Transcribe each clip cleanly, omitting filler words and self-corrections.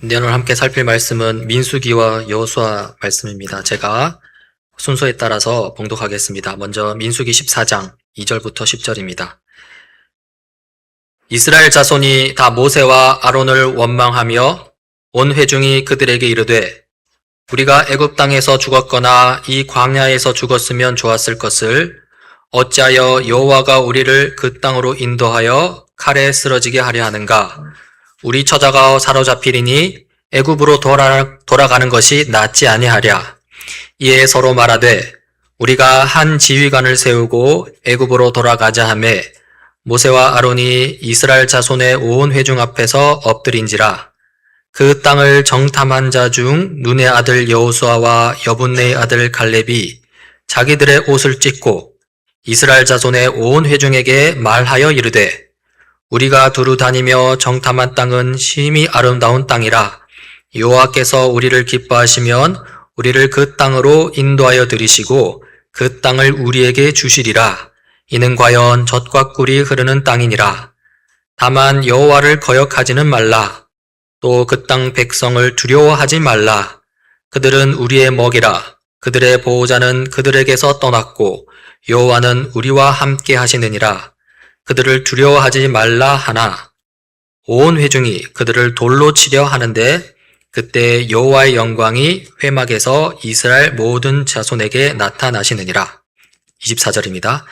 오늘 함께 살필 말씀은 민수기와 여호수아 말씀입니다. 제가 순서에 따라서 봉독하겠습니다. 먼저 민수기 14장 2절부터 10절입니다. 이스라엘 자손이 다 모세와 아론을 원망하며 온 회중이 그들에게 이르되 우리가 애굽 땅에서 죽었거나 이 광야에서 죽었으면 좋았을 것을 어찌하여 여호와가 우리를 그 땅으로 인도하여 칼에 쓰러지게 하려 하는가? 우리 처자가 사로잡히리니 애굽으로 돌아가는 것이 낫지 아니하랴. 이에 서로 말하되 우리가 한 지휘관을 세우고 애굽으로 돌아가자 하매 모세와 아론이 이스라엘 자손의 온 회중 앞에서 엎드린지라. 그 땅을 정탐한 자 중 눈의 아들 여호수아와 여분네의 아들 갈렙이 자기들의 옷을 찢고 이스라엘 자손의 온 회중에게 말하여 이르되 우리가 두루 다니며 정탐한 땅은 심히 아름다운 땅이라. 여호와께서 우리를 기뻐하시면 우리를 그 땅으로 인도하여 들이시고 그 땅을 우리에게 주시리라. 이는 과연 젖과 꿀이 흐르는 땅이니라. 다만 여호와를 거역하지는 말라. 또 그 땅 백성을 두려워하지 말라. 그들은 우리의 먹이라. 그들의 보호자는 그들에게서 떠났고 여호와는 우리와 함께 하시느니라. 그들을 두려워하지 말라 하나 온 회중이 그들을 돌로 치려 하는데 그때 여호와의 영광이 회막에서 이스라엘 모든 자손에게 나타나시느니라. 24절입니다.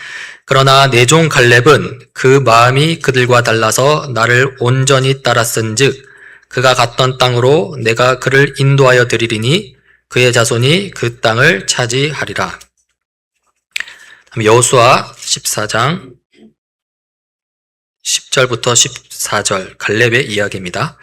그러나 내 종 갈렙은 그 마음이 그들과 달라서 나를 온전히 따랐은즉 그가 갔던 땅으로 내가 그를 인도하여 드리리니 그의 자손이 그 땅을 차지하리라. 여호수아 14장 10절부터 14절 갈렙의 이야기입니다.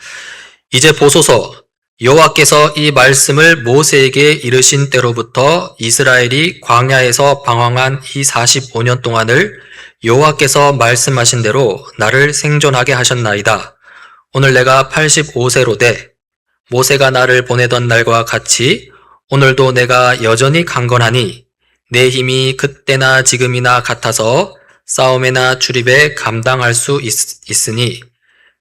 이제 보소서 여호와께서 이 말씀을 모세에게 이르신 때로부터 이스라엘이 광야에서 방황한 이 45년 동안을 여호와께서 말씀하신 대로 나를 생존하게 하셨나이다. 오늘 내가 85세로 모세가 나를 보내던 날과 같이 오늘도 내가 여전히 강건하니 내 힘이 그때나 지금이나 같아서 싸움에나 출입에 감당할 수 있으니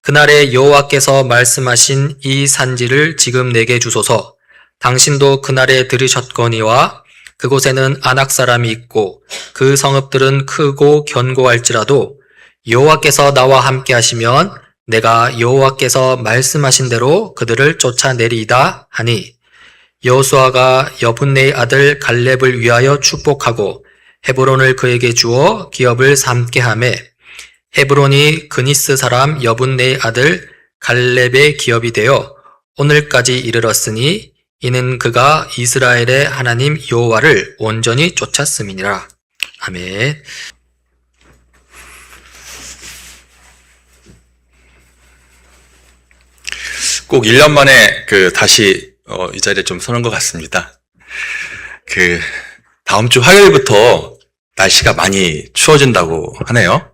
그날에 여호와께서 말씀하신 이 산지를 지금 내게 주소서. 당신도 그날에 들으셨거니와 그곳에는 아낙 사람이 있고 그 성읍들은 크고 견고할지라도 여호와께서 나와 함께 하시면 내가 여호와께서 말씀하신 대로 그들을 쫓아내리이다 하니 여호수아가 여분네의 아들 갈렙을 위하여 축복하고 헤브론을 그에게 주어 기업을 삼게 하매 헤브론이 그니스 사람 여분네의 아들 갈렙의 기업이 되어 오늘까지 이르렀으니 이는 그가 이스라엘의 하나님 여호와를 온전히 쫓았음이니라. 아멘. 꼭 1년 만에 다시 이 자리에 좀 서는 것 같습니다. 다음 주 화요일부터 날씨가 많이 추워진다고 하네요.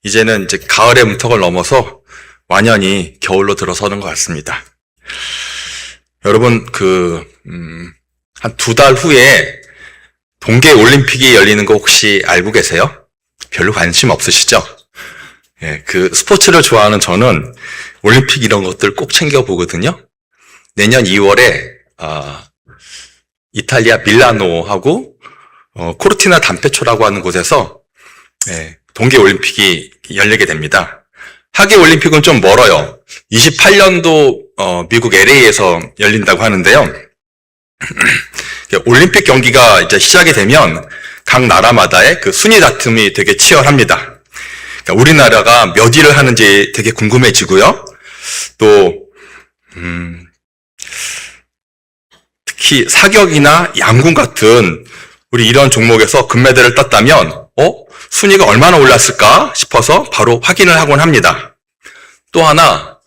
이제는 이제 가을의 문턱을 넘어서 완연히 겨울로 들어서는 것 같습니다. 여러분, 한 2달 후에 동계 올림픽이 열리는 거 혹시 알고 계세요? 별로 관심 없으시죠? 예, 스포츠를 좋아하는 저는 올림픽 이런 것들 꼭 챙겨보거든요. 내년 2월에, 이탈리아 밀라노하고, 코르티나 담페초라고 하는 곳에서, 예, 동계올림픽이 열리게 됩니다. 하계올림픽은 좀 멀어요. 28년도 미국 LA에서 열린다고 하는데요. 올림픽 경기가 이제 시작이 되면 각 나라마다의 순위 다툼이 되게 치열합니다. 그러니까 우리나라가 몇 위를 하는지 되게 궁금해지고요. 또 특히 사격이나 양궁 같은 우리 이런 종목에서 금메달을 땄다면 순위가 얼마나 올랐을까 싶어서 바로 확인을 하곤 합니다. 또 하나,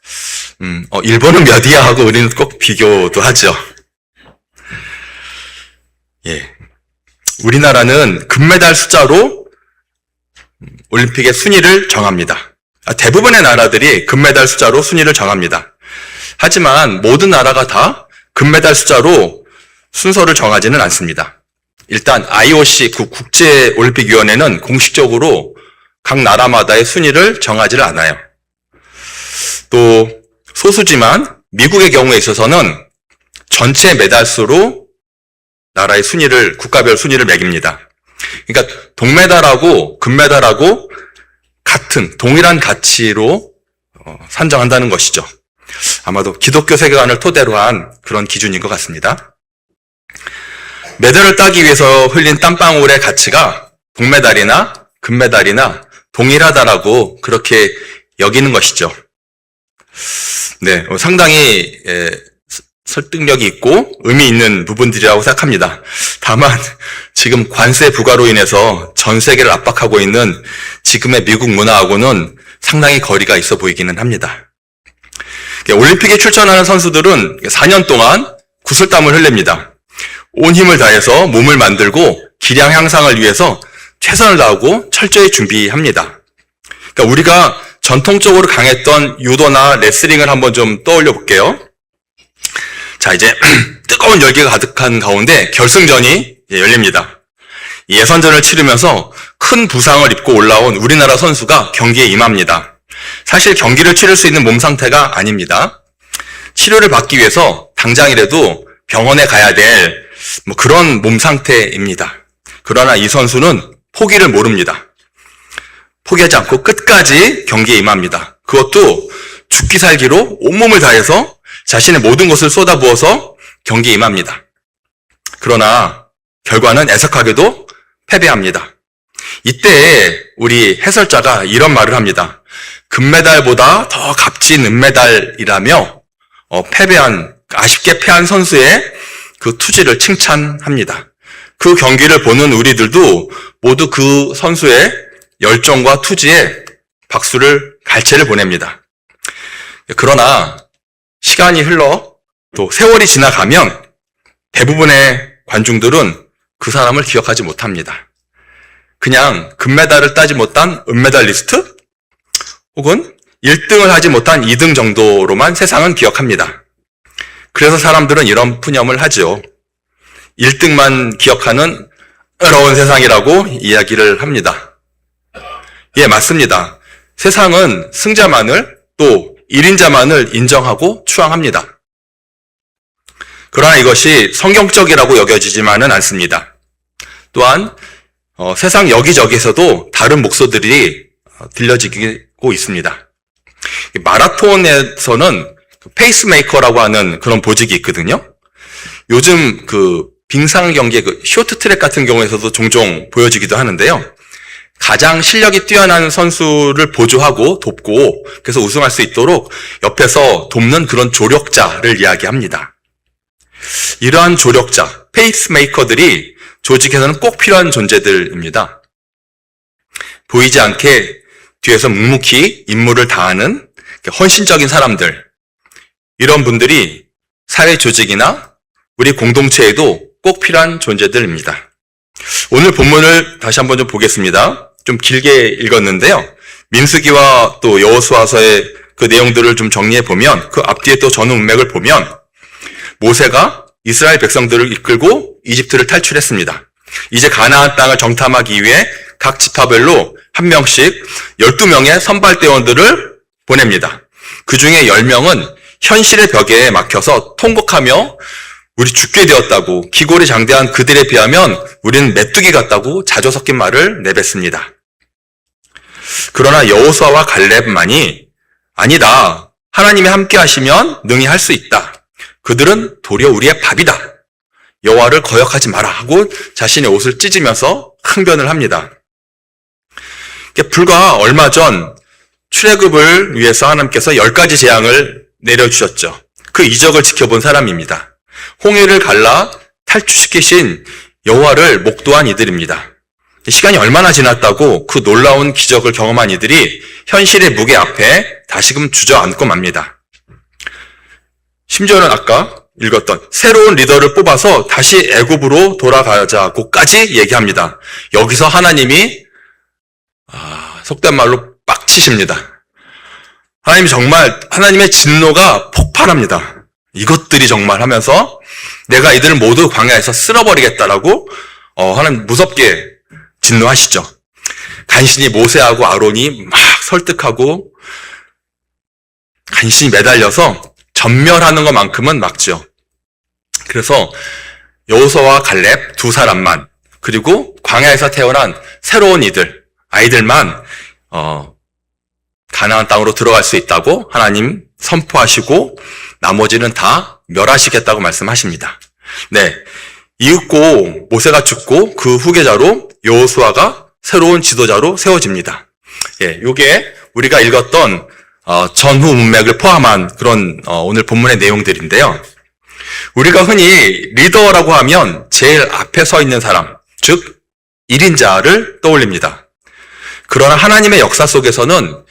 일본은 몇 위야 하고 우리는 꼭 비교도 하죠. 예. 우리나라는 금메달 숫자로 올림픽의 순위를 정합니다. 대부분의 나라들이 금메달 숫자로 순위를 정합니다. 하지만 모든 나라가 다 금메달 숫자로 순서를 정하지는 않습니다. 일단 IOC 국제올림픽위원회는 공식적으로 각 나라마다의 순위를 정하지를 않아요. 또 소수지만 미국의 경우에 있어서는 전체 메달수로 나라의 순위를, 국가별 순위를 매깁니다. 그러니까 동메달하고 금메달하고 같은, 동일한 가치로 산정한다는 것이죠. 아마도 기독교 세계관을 토대로 한 그런 기준인 것 같습니다. 메달을 따기 위해서 흘린 땀방울의 가치가 동메달이나 금메달이나 동일하다라고 그렇게 여기는 것이죠. 네, 상당히 설득력이 있고 의미 있는 부분들이라고 생각합니다. 다만 지금 관세 부과로 인해서 전 세계를 압박하고 있는 지금의 미국 문화하고는 상당히 거리가 있어 보이기는 합니다. 올림픽에 출전하는 선수들은 4년 동안 구슬땀을 흘립니다. 온 힘을 다해서 몸을 만들고 기량 향상을 위해서 최선을 다하고 철저히 준비합니다. 그러니까 우리가 전통적으로 강했던 유도나 레슬링을 한번 좀 떠올려 볼게요. 자, 이제 뜨거운 열기가 가득한 가운데 결승전이 열립니다. 예선전을 치르면서 큰 부상을 입고 올라온 우리나라 선수가 경기에 임합니다. 사실 경기를 치를 수 있는 몸 상태가 아닙니다. 치료를 받기 위해서 당장이라도 병원에 가야 될 그런 몸 상태입니다. 그러나 이 선수는 포기를 모릅니다. 포기하지 않고 끝까지 경기에 임합니다. 그것도 죽기 살기로 온몸을 다해서 자신의 모든 것을 쏟아부어서 경기에 임합니다. 그러나 결과는 애석하게도 패배합니다. 이때 우리 해설자가 이런 말을 합니다. 금메달보다 더 값진 은메달이라며 아쉽게 패한 선수의 그 투지를 칭찬합니다. 그 경기를 보는 우리들도 모두 그 선수의 열정과 투지에 박수를, 갈채를 보냅니다. 그러나 시간이 흘러 또 세월이 지나가면 대부분의 관중들은 그 사람을 기억하지 못합니다. 그냥 금메달을 따지 못한 은메달리스트 혹은 1등을 하지 못한 2등 정도로만 세상은 기억합니다. 그래서 사람들은 이런 푸념을 하죠. 1등만 기억하는 어려운 세상이라고 이야기를 합니다. 예, 맞습니다. 세상은 승자만을 또 1인자만을 인정하고 추앙합니다. 그러나 이것이 성경적이라고 여겨지지만은 않습니다. 또한 세상 여기저기에서도 다른 목소들이 들려지고 있습니다. 마라톤에서는 페이스메이커라고 하는 그런 보직이 있거든요. 요즘 그 빙상 경기의 그 쇼트트랙 같은 경우에서도 종종 보여지기도 하는데요. 가장 실력이 뛰어난 선수를 보조하고 돕고 그래서 우승할 수 있도록 옆에서 돕는 그런 조력자를 이야기합니다. 이러한 조력자, 페이스메이커들이 조직에서는 꼭 필요한 존재들입니다. 보이지 않게 뒤에서 묵묵히 임무를 다하는 헌신적인 사람들, 이런 분들이 사회 조직이나 우리 공동체에도 꼭 필요한 존재들입니다. 오늘 본문을 다시 한번 좀 보겠습니다. 좀 길게 읽었는데요. 민수기와 또 여호수아서의 그 내용들을 좀 정리해 보면 그 앞뒤에 또 전후 문맥을 보면 모세가 이스라엘 백성들을 이끌고 이집트를 탈출했습니다. 이제 가나안 땅을 정탐하기 위해 각 지파별로 한 명씩 12명의 선발대원들을 보냅니다. 그 중에 10명은 현실의 벽에 막혀서 통곡하며 우리 죽게 되었다고, 기골이 장대한 그들에 비하면 우리는 메뚜기 같다고 자조 섞인 말을 내뱉습니다. 그러나 여호수아와 갈렙만이 아니다, 하나님이 함께 하시면 능히 할 수 있다, 그들은 도리어 우리의 밥이다, 여호와를 거역하지 마라 하고 자신의 옷을 찢으면서 항변을 합니다. 불과 얼마 전 출애굽을 위해서 하나님께서 10가지 재앙을 내려주셨죠. 그 이적을 지켜본 사람입니다. 홍해를 갈라 탈출시키신 여호와를 목도한 이들입니다. 시간이 얼마나 지났다고 그 놀라운 기적을 경험한 이들이 현실의 무게 앞에 다시금 주저앉고 맙니다. 심지어는 아까 읽었던 새로운 리더를 뽑아서 다시 애굽으로 돌아가자고까지 얘기합니다. 여기서 하나님이 속된 말로 빡치십니다. 하나님이 정말, 하나님의 진노가 폭발합니다. 이것들이 정말 하면서 내가 이들을 모두 광야에서 쓸어버리겠다라고 하나님 무섭게 진노하시죠. 간신히 모세하고 아론이 막 설득하고 간신히 매달려서 전멸하는 것만큼은 막죠. 그래서 여호수아와 갈렙 두 사람만, 그리고 광야에서 태어난 새로운 아이들만 가나안 땅으로 들어갈 수 있다고 하나님 선포하시고 나머지는 다 멸하시겠다고 말씀하십니다. 네, 이윽고 모세가 죽고 그 후계자로 여호수아가 새로운 지도자로 세워집니다. 예, 요게 우리가 읽었던 전후 문맥을 포함한 그런 오늘 본문의 내용들인데요. 우리가 흔히 리더라고 하면 제일 앞에 서 있는 사람, 즉 1인자를 떠올립니다. 그러나 하나님의 역사 속에서는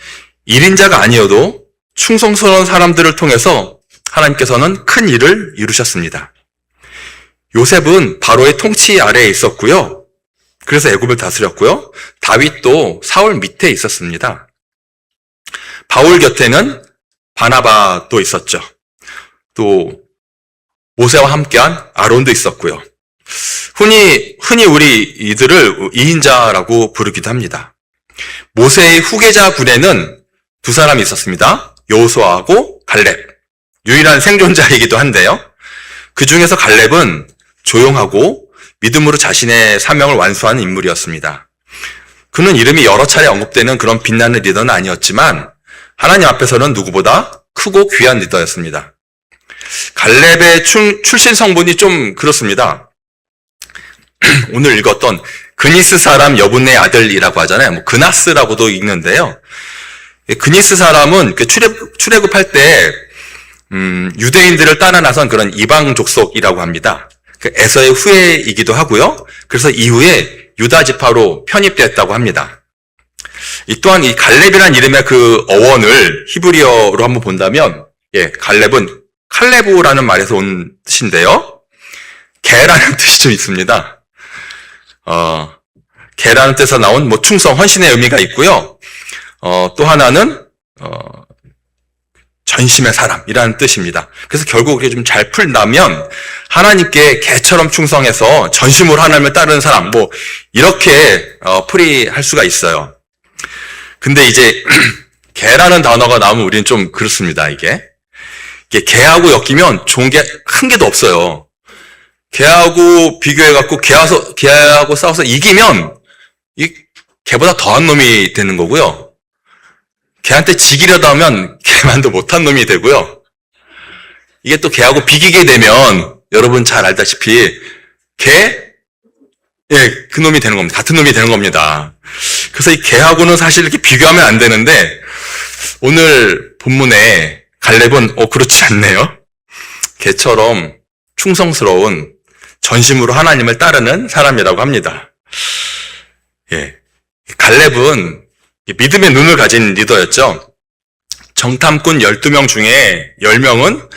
1인자가 아니어도 충성스러운 사람들을 통해서 하나님께서는 큰 일을 이루셨습니다. 요셉은 바로의 통치 아래에 있었고요. 그래서 애굽을 다스렸고요. 다윗도 사울 밑에 있었습니다. 바울 곁에는 바나바도 있었죠. 또 모세와 함께한 아론도 있었고요. 흔히 우리 이들을 2인자라고 부르기도 합니다. 모세의 후계자 군에는 두 사람이 있었습니다. 여호수아하고 갈렙. 유일한 생존자이기도 한데요. 그 중에서 갈렙은 조용하고 믿음으로 자신의 사명을 완수하는 인물이었습니다. 그는 이름이 여러 차례 언급되는 그런 빛나는 리더는 아니었지만 하나님 앞에서는 누구보다 크고 귀한 리더였습니다. 갈렙의 출신 성분이 좀 그렇습니다. 오늘 읽었던 그니스 사람 여분의 아들이라고 하잖아요. 그나스라고도 읽는데요. 그니스 사람은 출애굽할 때 유대인들을 따라 나선 그런 이방 족속이라고 합니다. 에서의 후예이기도 하고요. 그래서 이후에 유다 지파로 편입되었다고 합니다. 또한 이 갈렙이라는 이름의 그 어원을 히브리어로 한번 본다면, 갈렙은 칼레브라는 말에서 온 뜻인데요. 개라는 뜻이 좀 있습니다. 개라는 뜻에서 나온 충성, 헌신의 의미가 있고요. 또 하나는 전심의 사람이라는 뜻입니다. 그래서 결국 이게 좀 잘 풀다면 하나님께 개처럼 충성해서 전심으로 하나님을 따르는 사람, 이렇게 풀이할 수가 있어요. 근데 이제 개라는 단어가 나오면 우리는 좀 그렇습니다. 이게 개하고 엮이면 좋은 게 한 개도 없어요. 개하고 비교해갖고 개하고 싸워서 이기면 이 개보다 더한 놈이 되는 거고요. 개한테 지기려다 하면 개만도 못한 놈이 되고요. 이게 또 개하고 비기게 되면 여러분 잘 알다시피 그 놈이 되는 겁니다. 같은 놈이 되는 겁니다. 그래서 이 개하고는 사실 이렇게 비교하면 안 되는데 오늘 본문에 갈렙은 그렇지 않네요. 개처럼 충성스러운 전심으로 하나님을 따르는 사람이라고 합니다. 갈렙은 믿음의 눈을 가진 리더였죠. 정탐꾼 12명 중에 10명은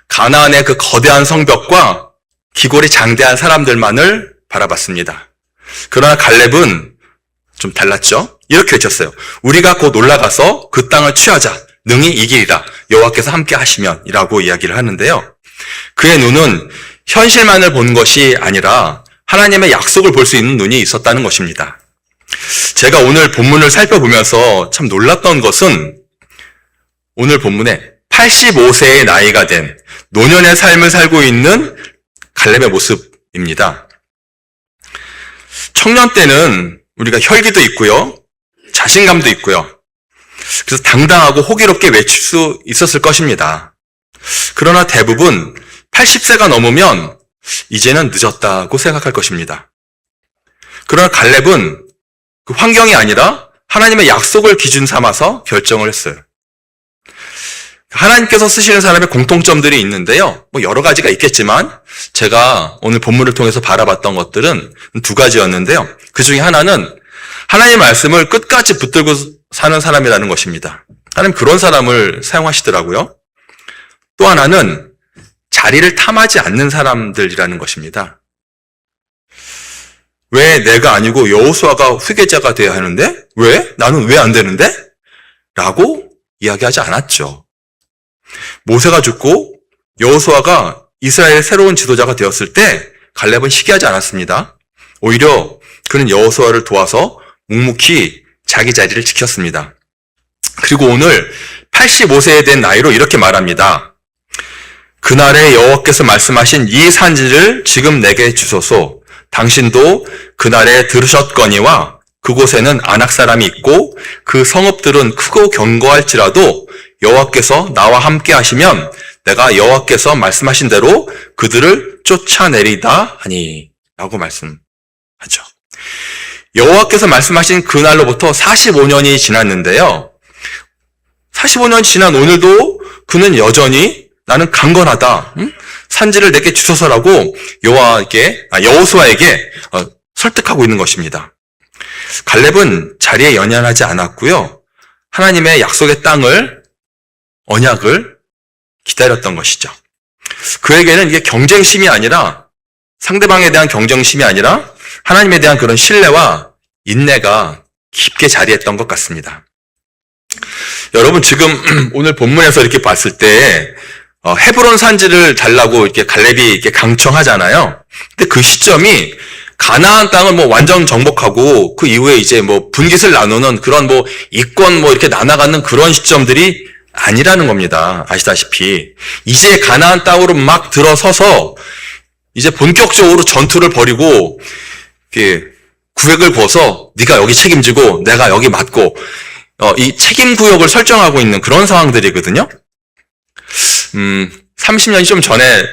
가나안의 그 거대한 성벽과 기골이 장대한 사람들만을 바라봤습니다. 그러나 갈렙은 좀 달랐죠. 이렇게 외쳤어요. 우리가 곧 올라가서 그 땅을 취하자. 능히 이기리라. 여호와께서 함께 하시면 이라고 이야기를 하는데요. 그의 눈은 현실만을 본 것이 아니라 하나님의 약속을 볼 수 있는 눈이 있었다는 것입니다. 제가 오늘 본문을 살펴보면서 참 놀랐던 것은 오늘 본문에 85세의 나이가 된 노년의 삶을 살고 있는 갈렙의 모습입니다. 청년 때는 우리가 혈기도 있고요. 자신감도 있고요. 그래서 당당하고 호기롭게 외칠 수 있었을 것입니다. 그러나 대부분 80세가 넘으면 이제는 늦었다고 생각할 것입니다. 그러나 갈렙은 그 환경이 아니라 하나님의 약속을 기준 삼아서 결정을 했어요. 하나님께서 쓰시는 사람의 공통점들이 있는데요. 여러 가지가 있겠지만 제가 오늘 본문을 통해서 바라봤던 것들은 두 가지였는데요. 그 중에 하나는 하나님의 말씀을 끝까지 붙들고 사는 사람이라는 것입니다. 하나님 그런 사람을 사용하시더라고요. 또 하나는 자리를 탐하지 않는 사람들이라는 것입니다. 왜 내가 아니고 여호수아가 후계자가 되어야 하는데? 왜? 나는 왜 안 되는데? 라고 이야기하지 않았죠. 모세가 죽고 여호수아가 이스라엘의 새로운 지도자가 되었을 때 갈렙은 시기하지 않았습니다. 오히려 그는 여호수아를 도와서 묵묵히 자기 자리를 지켰습니다. 그리고 오늘 85세에 된 나이로 이렇게 말합니다. 그날에 여호와께서 말씀하신 이 산지를 지금 내게 주소서. 당신도 그날에 들으셨거니와 그곳에는 아낙 사람이 있고 그 성읍들은 크고 견고할지라도 여호와께서 나와 함께 하시면 내가 여호와께서 말씀하신 대로 그들을 쫓아내리다 하니 라고 말씀하죠. 여호와께서 말씀하신 그날로부터 45년이 지났는데요. 45년이 지난 오늘도 그는 여전히 나는 강건하다. 산지를 내게 주소서라고 여호수아에게 설득하고 있는 것입니다. 갈렙은 자리에 연연하지 않았고요. 하나님의 약속의 땅을 언약을 기다렸던 것이죠. 그에게는 이게 경쟁심이 아니라 상대방에 대한 경쟁심이 아니라 하나님에 대한 그런 신뢰와 인내가 깊게 자리했던 것 같습니다. 여러분 지금 오늘 본문에서 이렇게 봤을 때 헤브론 산지를 달라고 이렇게 갈렙이 이렇게 강청하잖아요. 근데 그 시점이 가나안 땅을 뭐 완전 정복하고 그 이후에 이제 뭐 분깃을 나누는 그런 뭐 이권 뭐 이렇게 나눠가는 그런 시점들이 아니라는 겁니다. 아시다시피 이제 가나안 땅으로 막 들어서서 이제 본격적으로 전투를 벌이고 이렇게 구획을 벗어 네가 여기 책임지고 내가 여기 맡고 이 책임 구역을 설정하고 있는 그런 상황들이거든요. 30년이 좀 전에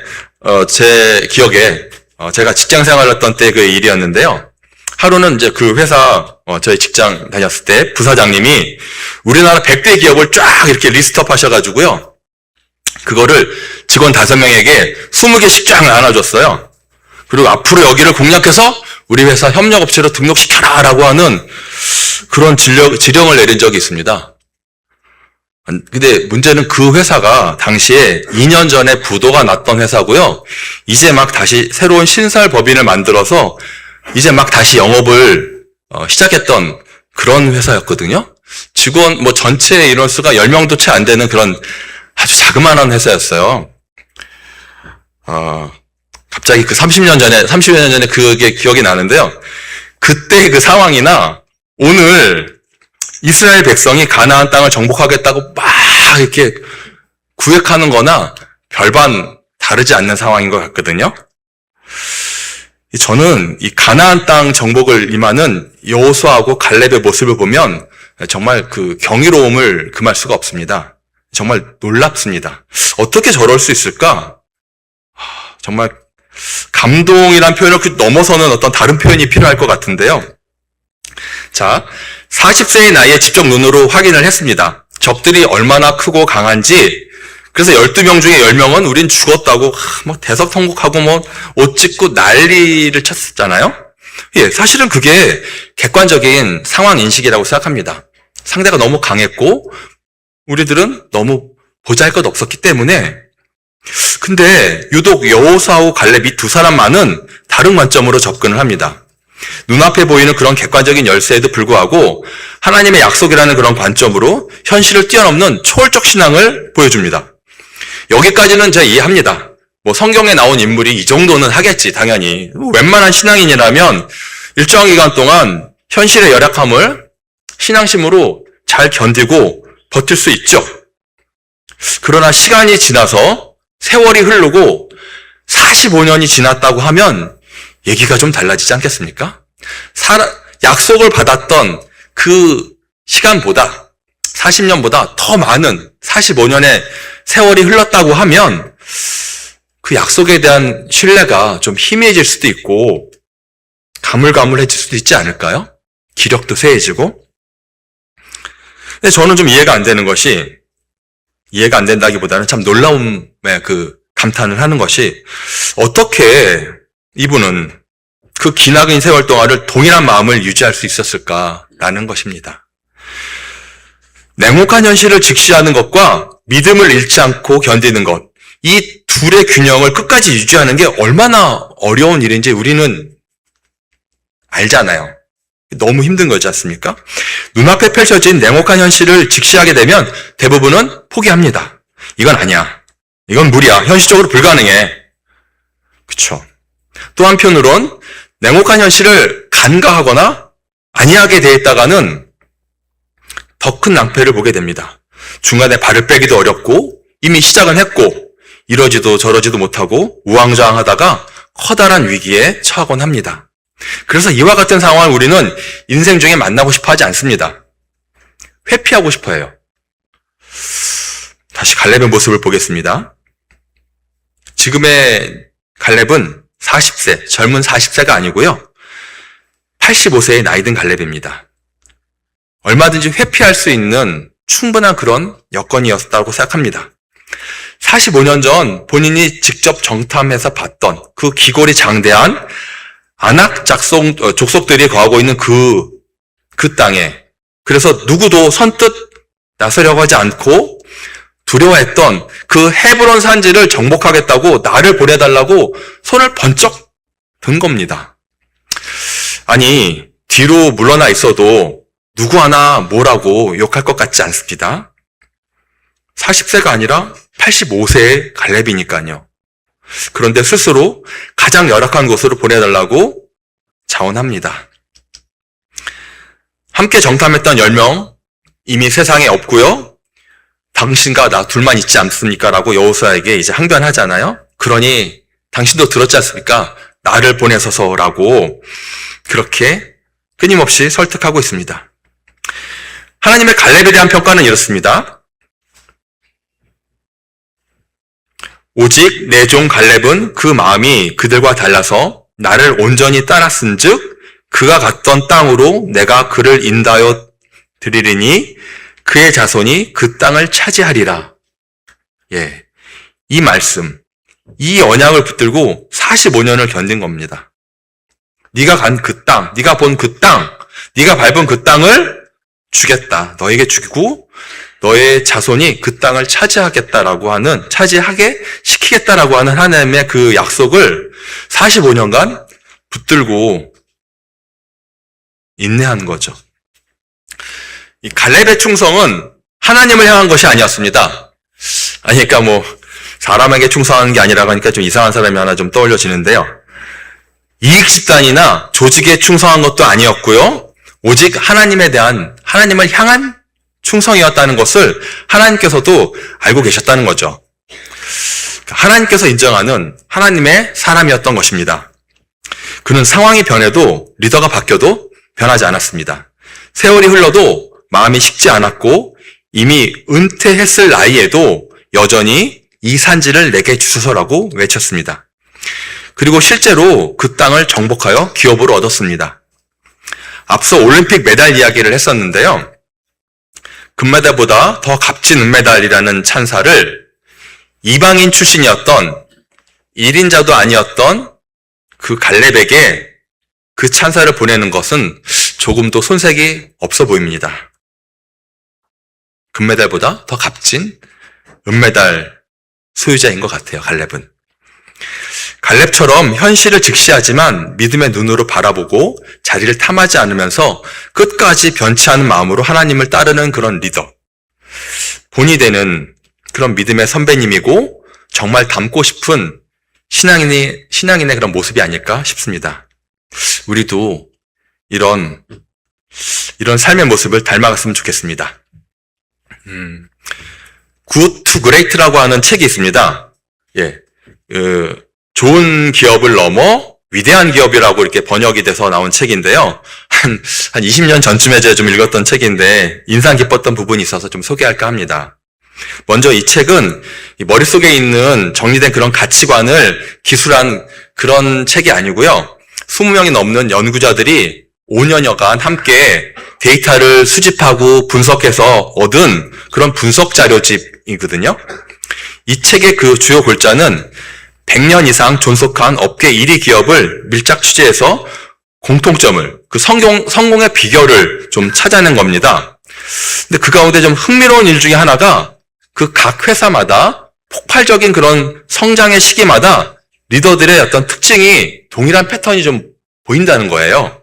제 기억에 제가 직장 생활을 했던 때 그 일이었는데요. 하루는 이제 그 회사 저희 직장 다녔을 때 부사장님이 우리나라 100대 기업을 쫙 이렇게 리스트업 하셔가지고요. 그거를 직원 5명에게 20개씩 쫙 나눠줬어요. 그리고 앞으로 여기를 공략해서 우리 회사 협력업체로 등록시켜라 라고 하는 그런 지령을 내린 적이 있습니다. 근데 문제는 그 회사가 당시에 2년 전에 부도가 났던 회사고요. 이제 막 다시 새로운 신설 법인을 만들어서 이제 막 다시 영업을 시작했던 그런 회사였거든요. 직원 뭐 전체 인원수가 10명도 채 안 되는 그런 아주 자그마한 회사였어요. 갑자기 그 30년 전에 그게 기억이 나는데요. 그때 그 상황이나 오늘 이스라엘 백성이 가나안 땅을 정복하겠다고 막 이렇게 구획하는 거나 별반 다르지 않는 상황인 것 같거든요. 저는 이 가나안 땅 정복을 임하는 여호수아하고 갈렙의 모습을 보면 정말 그 경이로움을 금할 수가 없습니다. 정말 놀랍습니다. 어떻게 저럴 수 있을까? 정말 감동이란 표현을 넘어서는 어떤 다른 표현이 필요할 것 같은데요. 자, 40세의 나이에 직접 눈으로 확인을 했습니다. 적들이 얼마나 크고 강한지. 그래서 12명 중에 10명은 우린 죽었다고 뭐 대성통곡하고 뭐 옷 찢고 난리를 쳤었잖아요. 예, 사실은 그게 객관적인 상황 인식이라고 생각합니다. 상대가 너무 강했고 우리들은 너무 보잘것 없었기 때문에. 근데 유독 여호수아와 갈렙 이 두 사람만은 다른 관점으로 접근을 합니다. 눈앞에 보이는 그런 객관적인 열쇠에도 불구하고 하나님의 약속이라는 그런 관점으로 현실을 뛰어넘는 초월적 신앙을 보여줍니다. 여기까지는 제가 이해합니다. 뭐 성경에 나온 인물이 이 정도는 하겠지, 당연히. 웬만한 신앙인이라면 일정한 기간 동안 현실의 열악함을 신앙심으로 잘 견디고 버틸 수 있죠. 그러나 시간이 지나서 세월이 흐르고 45년이 지났다고 하면 얘기가 좀 달라지지 않겠습니까? 약속을 받았던 그 시간보다 40년보다 더 많은 45년의 세월이 흘렀다고 하면 그 약속에 대한 신뢰가 좀 희미해질 수도 있고 가물가물해질 수도 있지 않을까요? 기력도 쇠해지고. 근데 저는 좀 이해가 안 되는 것이, 이해가 안 된다기보다는 참 놀라움에 그 감탄을 하는 것이, 어떻게 이분은 그 기나긴 세월 동안을 동일한 마음을 유지할 수 있었을까라는 것입니다. 냉혹한 현실을 직시하는 것과 믿음을 잃지 않고 견디는 것, 이 둘의 균형을 끝까지 유지하는 게 얼마나 어려운 일인지 우리는 알잖아요. 너무 힘든 거지 않습니까? 눈앞에 펼쳐진 냉혹한 현실을 직시하게 되면 대부분은 포기합니다. 이건 아니야. 이건 무리야. 현실적으로 불가능해. 그렇죠. 또 한편으론 냉혹한 현실을 간과하거나 안이하게 돼 있다가는 더 큰 낭패를 보게 됩니다. 중간에 발을 빼기도 어렵고 이미 시작은 했고 이러지도 저러지도 못하고 우왕좌왕하다가 커다란 위기에 처하곤 합니다. 그래서 이와 같은 상황을 우리는 인생 중에 만나고 싶어 하지 않습니다. 회피하고 싶어 해요. 다시 갈렙의 모습을 보겠습니다. 지금의 갈렙은 40세, 젊은 40세가 아니고요. 85세의 나이든 갈렙입니다. 얼마든지 회피할 수 있는 충분한 그런 여건이었다고 생각합니다. 45년 전 본인이 직접 정탐해서 봤던 그 기골이 장대한 아낙 족속들이 거하고 있는 그 땅에, 그래서 누구도 선뜻 나서려고 하지 않고 두려워했던 그 헤브론 산지를 정복하겠다고 나를 보내달라고 손을 번쩍 든 겁니다. 아니, 뒤로 물러나 있어도 누구 하나 뭐라고 욕할 것 같지 않습니다. 40세가 아니라 85세의 갈렙이니까요. 그런데 스스로 가장 열악한 곳으로 보내달라고 자원합니다. 함께 정탐했던 10명 이미 세상에 없고요. 당신과 나 둘만 있지 않습니까? 라고 여호수아에게 이제 항변하잖아요. 그러니 당신도 들었지 않습니까? 나를 보내소서라고 그렇게 끊임없이 설득하고 있습니다. 하나님의 갈렙에 대한 평가는 이렇습니다. 오직 내 종 갈렙은 그 마음이 그들과 달라서 나를 온전히 따랐은즉 그가 갔던 땅으로 내가 그를 인도하여 드리리니 그의 자손이 그 땅을 차지하리라. 예, 이 말씀, 이 언약을 붙들고 45년을 견딘 겁니다. 네가 간 그 땅, 네가 본 그 땅, 네가 밟은 그 땅을 주겠다. 너에게 주고 너의 자손이 그 땅을 차지하게 시키겠다라고 하는 하나님의 그 약속을 45년간 붙들고 인내한 거죠. 이 갈렙의 충성은 하나님을 향한 것이 아니었습니다. 아니, 그러니까 사람에게 충성하는 게 아니라고 하니까 좀 이상한 사람이 하나 좀 떠올려지는데요. 이익 집단이나 조직에 충성한 것도 아니었고요. 오직 하나님을 향한 충성이었다는 것을 하나님께서도 알고 계셨다는 거죠. 하나님께서 인정하는 하나님의 사람이었던 것입니다. 그는 상황이 변해도 리더가 바뀌어도 변하지 않았습니다. 세월이 흘러도 마음이 식지 않았고 이미 은퇴했을 나이에도 여전히 이 산지를 내게 주소서라고 외쳤습니다. 그리고 실제로 그 땅을 정복하여 기업으로 얻었습니다. 앞서 올림픽 메달 이야기를 했었는데요. 금메달보다 더 값진 은메달이라는 찬사를 이방인 출신이었던 1인자도 아니었던 그 갈렙에게 그 찬사를 보내는 것은 조금도 손색이 없어 보입니다. 금메달보다 더 값진 은메달 소유자인 것 같아요, 갈렙은. 갈렙처럼 현실을 직시하지만 믿음의 눈으로 바라보고 자리를 탐하지 않으면서 끝까지 변치 않은 마음으로 하나님을 따르는 그런 리더. 본이 되는 그런 믿음의 선배님이고 정말 닮고 싶은 신앙인의 그런 모습이 아닐까 싶습니다. 우리도 이런 삶의 모습을 닮아갔으면 좋겠습니다. Good to Great라고 하는 책이 있습니다. 예, 좋은 기업을 넘어 위대한 기업이라고 이렇게 번역이 돼서 나온 책인데요. 한 20년 전쯤에 제가 좀 읽었던 책인데 인상 깊었던 부분이 있어서 좀 소개할까 합니다. 먼저 이 책은 머릿속에 있는 정리된 그런 가치관을 기술한 그런 책이 아니고요. 20명이 넘는 연구자들이 5년여간 함께 데이터를 수집하고 분석해서 얻은 그런 분석 자료집이거든요. 이 책의 그 주요 골자는 100년 이상 존속한 업계 1위 기업을 밀착 취재해서 공통점을, 그 성공의 비결을 좀 찾아낸 겁니다. 근데 그 가운데 좀 흥미로운 일 중에 하나가 그 각 회사마다 폭발적인 그런 성장의 시기마다 리더들의 어떤 특징이 동일한 패턴이 좀 보인다는 거예요.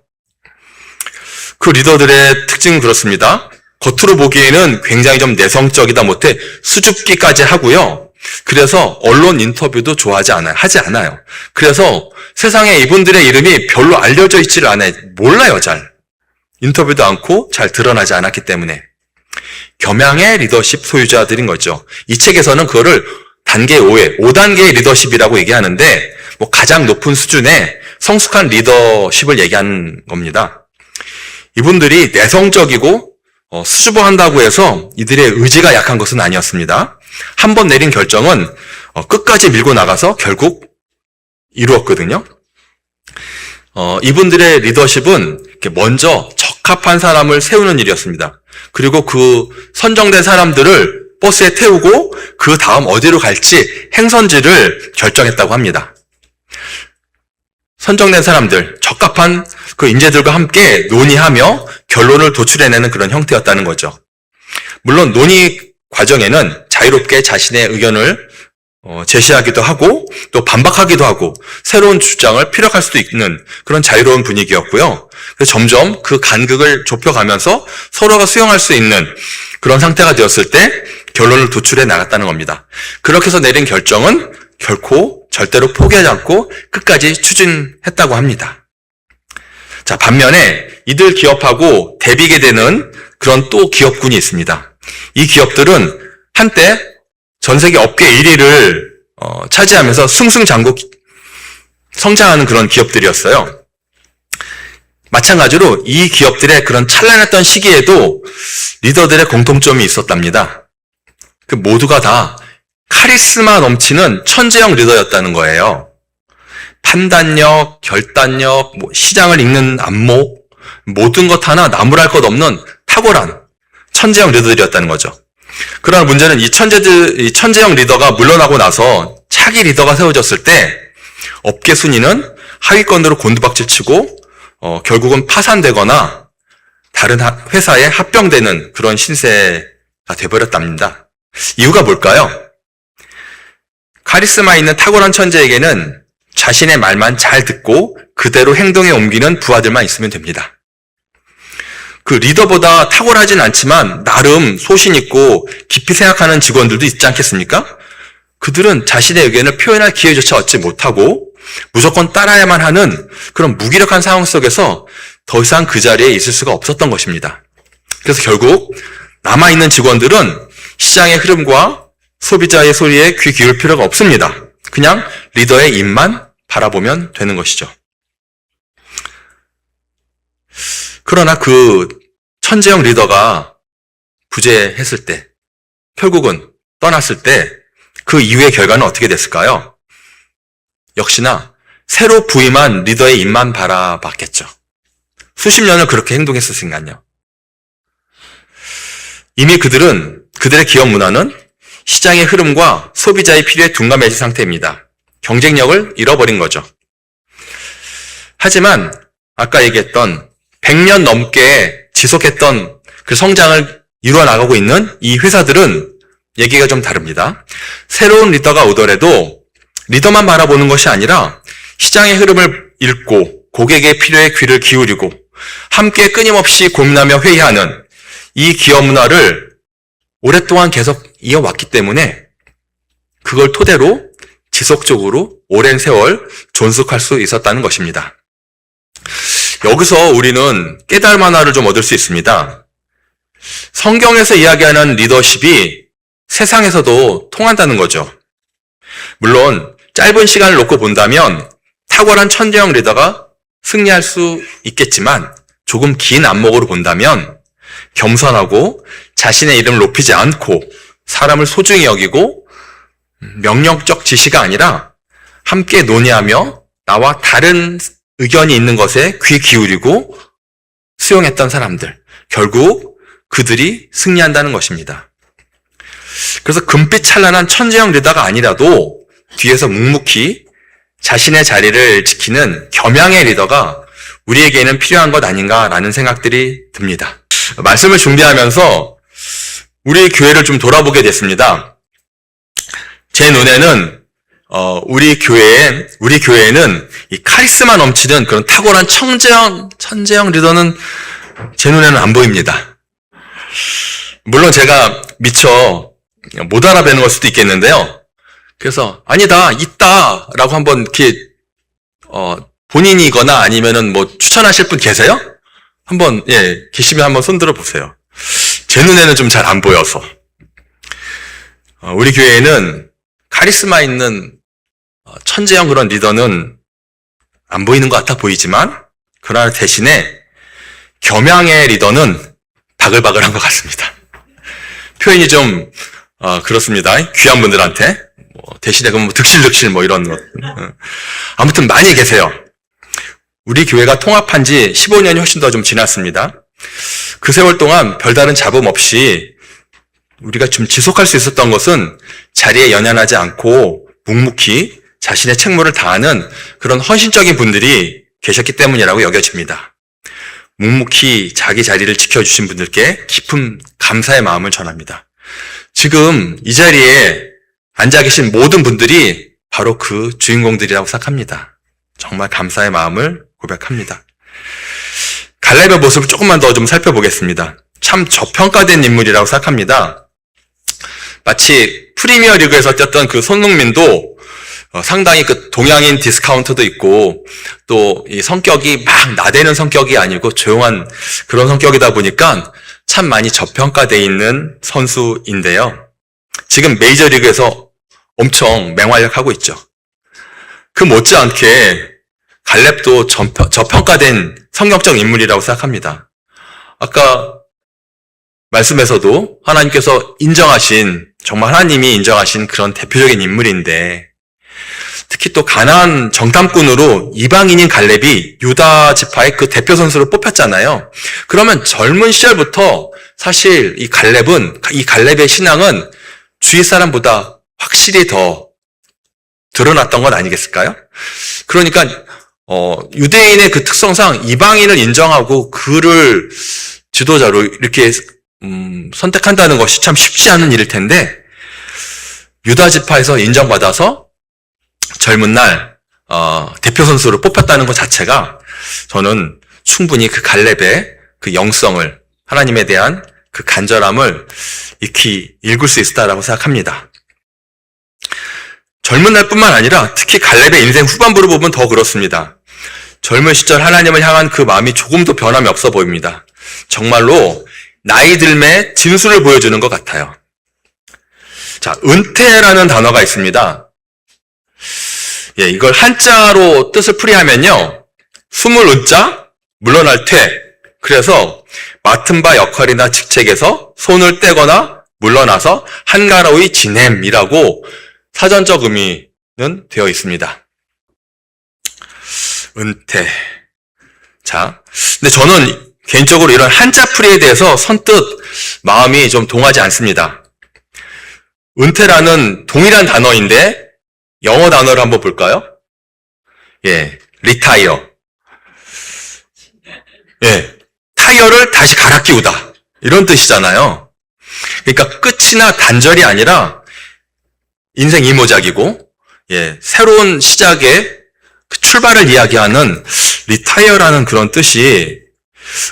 그 리더들의 특징은 그렇습니다. 겉으로 보기에는 굉장히 좀 내성적이다 못해 수줍기까지 하고요. 그래서 언론 인터뷰도 하지 않아요. 그래서 세상에 이분들의 이름이 별로 알려져 있지를 않아요. 몰라요, 잘. 인터뷰도 않고 잘 드러나지 않았기 때문에. 겸양의 리더십 소유자들인 거죠. 이 책에서는 그거를 단계 5단계의 리더십이라고 얘기하는데 뭐 가장 높은 수준의 성숙한 리더십을 얘기하는 겁니다. 이분들이 내성적이고 수줍어한다고 해서 이들의 의지가 약한 것은 아니었습니다. 한 번 내린 결정은 끝까지 밀고 나가서 결국 이루었거든요. 이분들의 리더십은 먼저 적합한 사람을 세우는 일이었습니다. 그리고 그 선정된 사람들을 버스에 태우고 그 다음 어디로 갈지 행선지를 결정했다고 합니다. 선정된 사람들, 적합한 그 인재들과 함께 논의하며 결론을 도출해내는 그런 형태였다는 거죠. 물론 논의 과정에는 자유롭게 자신의 의견을 제시하기도 하고 또 반박하기도 하고 새로운 주장을 피력할 수도 있는 그런 자유로운 분위기였고요. 그래서 점점 그 간극을 좁혀가면서 서로가 수용할 수 있는 그런 상태가 되었을 때 결론을 도출해 나갔다는 겁니다. 그렇게 해서 내린 결정은 결코 절대로 포기하지 않고 끝까지 추진했다고 합니다. 자, 반면에 이들 기업하고 대비게 되는 그런 또 기업군이 있습니다. 이 기업들은 한때 전 세계 업계 1위를 차지하면서 승승장구 성장하는 그런 기업들이었어요. 마찬가지로 이 기업들의 그런 찬란했던 시기에도 리더들의 공통점이 있었답니다. 그 모두가 다 카리스마 넘치는 천재형 리더였다는 거예요. 판단력, 결단력, 시장을 읽는 안목, 모든 것 하나 나무랄 것 없는 탁월한 천재형 리더들이었다는 거죠. 그러나 문제는 이 천재형 리더가 물러나고 나서 차기 리더가 세워졌을 때 업계 순위는 하위권으로 곤두박질치고 결국은 파산되거나 다른 회사에 합병되는 그런 신세가 돼버렸답니다. 이유가 뭘까요? 카리스마 있는 탁월한 천재에게는 자신의 말만 잘 듣고 그대로 행동에 옮기는 부하들만 있으면 됩니다. 그 리더보다 탁월하진 않지만 나름 소신 있고 깊이 생각하는 직원들도 있지 않겠습니까? 그들은 자신의 의견을 표현할 기회조차 얻지 못하고 무조건 따라야만 하는 그런 무기력한 상황 속에서 더 이상 그 자리에 있을 수가 없었던 것입니다. 그래서 결국 남아있는 직원들은 시장의 흐름과 소비자의 소리에 귀 기울 필요가 없습니다. 그냥 리더의 입만 바라보면 되는 것이죠. 그러나 그 천재형 리더가 부재했을 때, 결국은 떠났을 때 그 이후의 결과는 어떻게 됐을까요? 역시나 새로 부임한 리더의 입만 바라봤겠죠. 수십 년을 그렇게 행동했었으니까요. 이미 그들의 기업 문화는 시장의 흐름과 소비자의 필요에 둔감해진 상태입니다. 경쟁력을 잃어버린 거죠. 하지만 아까 얘기했던 100년 넘게 지속했던 그 성장을 이루어 나가고 있는 이 회사들은 얘기가 좀 다릅니다. 새로운 리더가 오더라도 리더만 바라보는 것이 아니라 시장의 흐름을 읽고 고객의 필요에 귀를 기울이고 함께 끊임없이 고민하며 회의하는 이 기업 문화를 오랫동안 계속 이어왔기 때문에 그걸 토대로 지속적으로 오랜 세월 존속할 수 있었다는 것입니다. 여기서 우리는 깨달음 하나를 좀 얻을 수 있습니다. 성경에서 이야기하는 리더십이 세상에서도 통한다는 거죠. 물론 짧은 시간을 놓고 본다면 탁월한 천재형 리더가 승리할 수 있겠지만 조금 긴 안목으로 본다면 겸손하고 자신의 이름을 높이지 않고 사람을 소중히 여기고 명령적 지시가 아니라 함께 논의하며 나와 다른 의견이 있는 것에 귀 기울이고 수용했던 사람들, 결국 그들이 승리한다는 것입니다. 그래서 금빛 찬란한 천재형 리더가 아니라도 뒤에서 묵묵히 자신의 자리를 지키는 겸양의 리더가 우리에게는 필요한 것 아닌가라는 생각들이 듭니다. 말씀을 준비하면서 우리 교회를 좀 돌아보게 됐습니다. 제 눈에는 우리 교회에는 이 카리스마 넘치는 그런 탁월한 천재형 리더는 제 눈에는 안 보입니다. 물론 제가 미처 못 알아뵈는 걸 수도 있겠는데요. 그래서 아니다, 있다라고 한번 이렇게 본인이거나 아니면은 뭐 추천하실 분 계세요? 한번 계시면 한번 손들어 보세요. 제 눈에는 좀 잘 안 보여서. 우리 교회에는 카리스마 있는 천재형 그런 리더는 안 보이는 것 같아 보이지만, 그러나 대신에 겸양의 리더는 바글바글한 것 같습니다. 표현이 좀 그렇습니다. 귀한 분들한테 대신에 그럼 득실득실 이런 것. 아무튼 많이 계세요. 우리 교회가 통합한 지 15년이 훨씬 더 좀 지났습니다. 그 세월 동안 별다른 잡음 없이 우리가 좀 지속할 수 있었던 것은 자리에 연연하지 않고 묵묵히 자신의 책무를 다하는 그런 헌신적인 분들이 계셨기 때문이라고 여겨집니다. 묵묵히 자기 자리를 지켜주신 분들께 깊은 감사의 마음을 전합니다. 지금 이 자리에 앉아 계신 모든 분들이 바로 그 주인공들이라고 생각합니다. 정말 감사의 마음을 고백합니다. 갈렙의 모습을 조금만 더 좀 살펴보겠습니다. 참 저평가된 인물이라고 생각합니다. 마치 프리미어 리그에서 뛰었던 그 손흥민도 상당히 그 동양인 디스카운트도 있고 또 이 성격이 막 나대는 성격이 아니고 조용한 그런 성격이다 보니까 참 많이 저평가되어 있는 선수인데요. 지금 메이저리그에서 엄청 맹활약하고 있죠. 그 못지않게 갈렙도 저평가된 성격적 인물이라고 생각합니다. 아까 말씀에서도 하나님께서 인정하신, 정말 하나님이 인정하신 그런 대표적인 인물인데, 특히 또 가나안 정탐꾼으로 이방인인 갈렙이 유다 지파의 그 대표 선수로 뽑혔잖아요. 그러면 젊은 시절부터 사실 이 갈렙의 신앙은 주위 사람보다 확실히 더 드러났던 건 아니겠을까요? 그러니까 유대인의 그 특성상 이방인을 인정하고 그를 지도자로 이렇게 선택한다는 것이 참 쉽지 않은 일일 텐데, 유다 지파에서 인정받아서 젊은 날 대표 선수로 뽑혔다는 것 자체가 저는 충분히 그 갈렙의 그 영성을, 하나님에 대한 그 간절함을 익히 읽을 수 있었다라고 생각합니다. 젊은 날뿐만 아니라 특히 갈렙의 인생 후반부를 보면 더 그렇습니다. 젊은 시절 하나님을 향한 그 마음이 조금도 변함이 없어 보입니다. 정말로 나이 들매 진수를 보여주는 것 같아요. 자, 은퇴라는 단어가 있습니다. 예, 이걸 한자로 뜻을 풀이하면요, 숨을 은자, 물러날 퇴. 그래서 맡은 바 역할이나 직책에서 손을 떼거나 물러나서 한가로이 지냄이라고 사전적 의미는 되어 있습니다. 은퇴. 자, 근데 저는 개인적으로 이런 한자풀이에 대해서 선뜻 마음이 좀 동하지 않습니다. 은퇴라는 동일한 단어인데 영어 단어를 한번 볼까요? 예, retire. 예, 타이어를 다시 갈아 끼우다. 이런 뜻이잖아요. 그러니까 끝이나 단절이 아니라 인생 이모작이고, 예, 새로운 시작의 그 출발을 이야기하는 retire라는 그런 뜻이,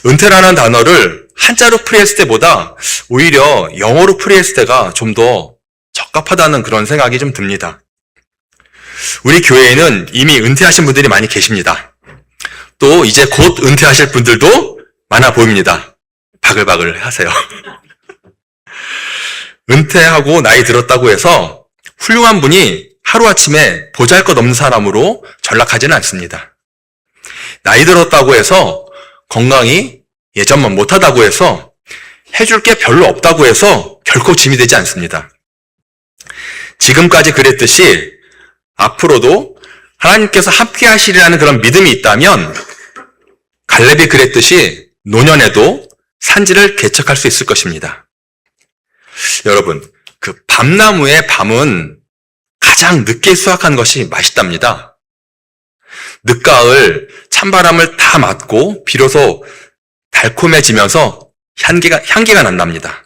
은퇴라는 단어를 한자로 풀이했을 때보다 오히려 영어로 풀이했을 때가 좀 더 적합하다는 그런 생각이 좀 듭니다. 우리 교회에는 이미 은퇴하신 분들이 많이 계십니다. 또 이제 곧 은퇴하실 분들도 많아 보입니다. 바글바글 하세요. 은퇴하고 나이 들었다고 해서 훌륭한 분이 하루아침에 보잘것없는 사람으로 전락하지는 않습니다. 나이 들었다고 해서 건강이 예전만 못하다고 해서 해줄 게 별로 없다고 해서 결코 짐이 되지 않습니다. 지금까지 그랬듯이 앞으로도 하나님께서 함께 하시리라는 그런 믿음이 있다면 갈렙이 그랬듯이 노년에도 산지를 개척할 수 있을 것입니다. 여러분, 그 밤나무의 밤은 가장 늦게 수확한 것이 맛있답니다. 늦가을 찬바람을 다 맞고 비로소 달콤해지면서 향기가 난답니다.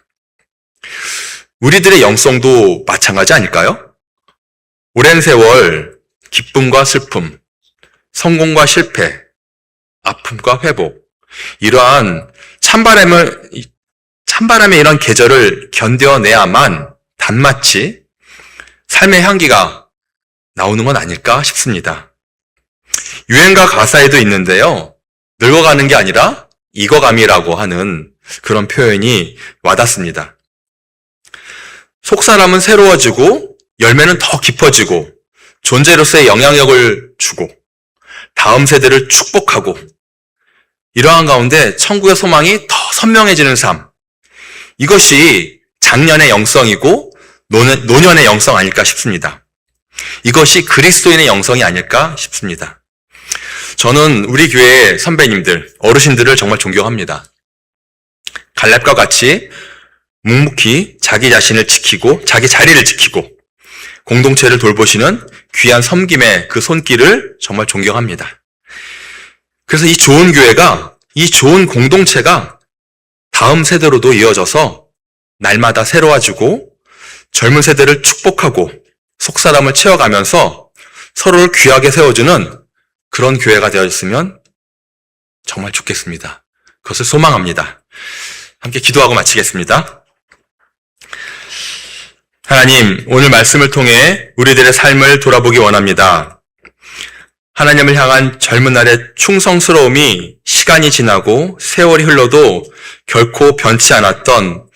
우리들의 영성도 마찬가지 아닐까요? 오랜 세월 기쁨과 슬픔, 성공과 실패, 아픔과 회복, 이러한 찬바람의 이런 계절을 견뎌내야만 단마치 삶의 향기가 나오는 건 아닐까 싶습니다. 유행가 가사에도 있는데요, 늙어가는 게 아니라 익어감이라고 하는 그런 표현이 와닿습니다. 속사람은 새로워지고 열매는 더 깊어지고 존재로서의 영향력을 주고 다음 세대를 축복하고 이러한 가운데 천국의 소망이 더 선명해지는 삶. 이것이 장년의 영성이고 노년의 영성 아닐까 싶습니다. 이것이 그리스도인의 영성이 아닐까 싶습니다. 저는 우리 교회 선배님들, 어르신들을 정말 존경합니다. 갈렙과 같이 묵묵히 자기 자신을 지키고 자기 자리를 지키고 공동체를 돌보시는 귀한 섬김의 그 손길을 정말 존경합니다. 그래서 이 좋은 교회가, 이 좋은 공동체가 다음 세대로도 이어져서 날마다 새로워지고 젊은 세대를 축복하고 속사람을 채워가면서 서로를 귀하게 세워주는 그런 교회가 되어졌으면 정말 좋겠습니다. 그것을 소망합니다. 함께 기도하고 마치겠습니다. 하나님, 오늘 말씀을 통해 우리들의 삶을 돌아보기 원합니다. 하나님을 향한 젊은 날의 충성스러움이 시간이 지나고 세월이 흘러도 결코 변치 않았던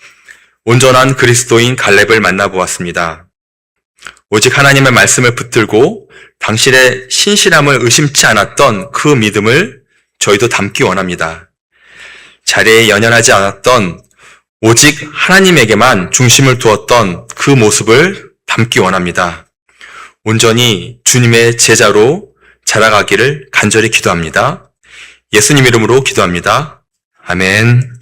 온전한 그리스도인 갈렙을 만나보았습니다. 오직 하나님의 말씀을 붙들고 당신의 신실함을 의심치 않았던 그 믿음을 저희도 담기 원합니다. 자리에 연연하지 않았던 오직 하나님에게만 중심을 두었던 그 모습을 담기 원합니다. 온전히 주님의 제자로 자라가기를 간절히 기도합니다. 예수님 이름으로 기도합니다. 아멘.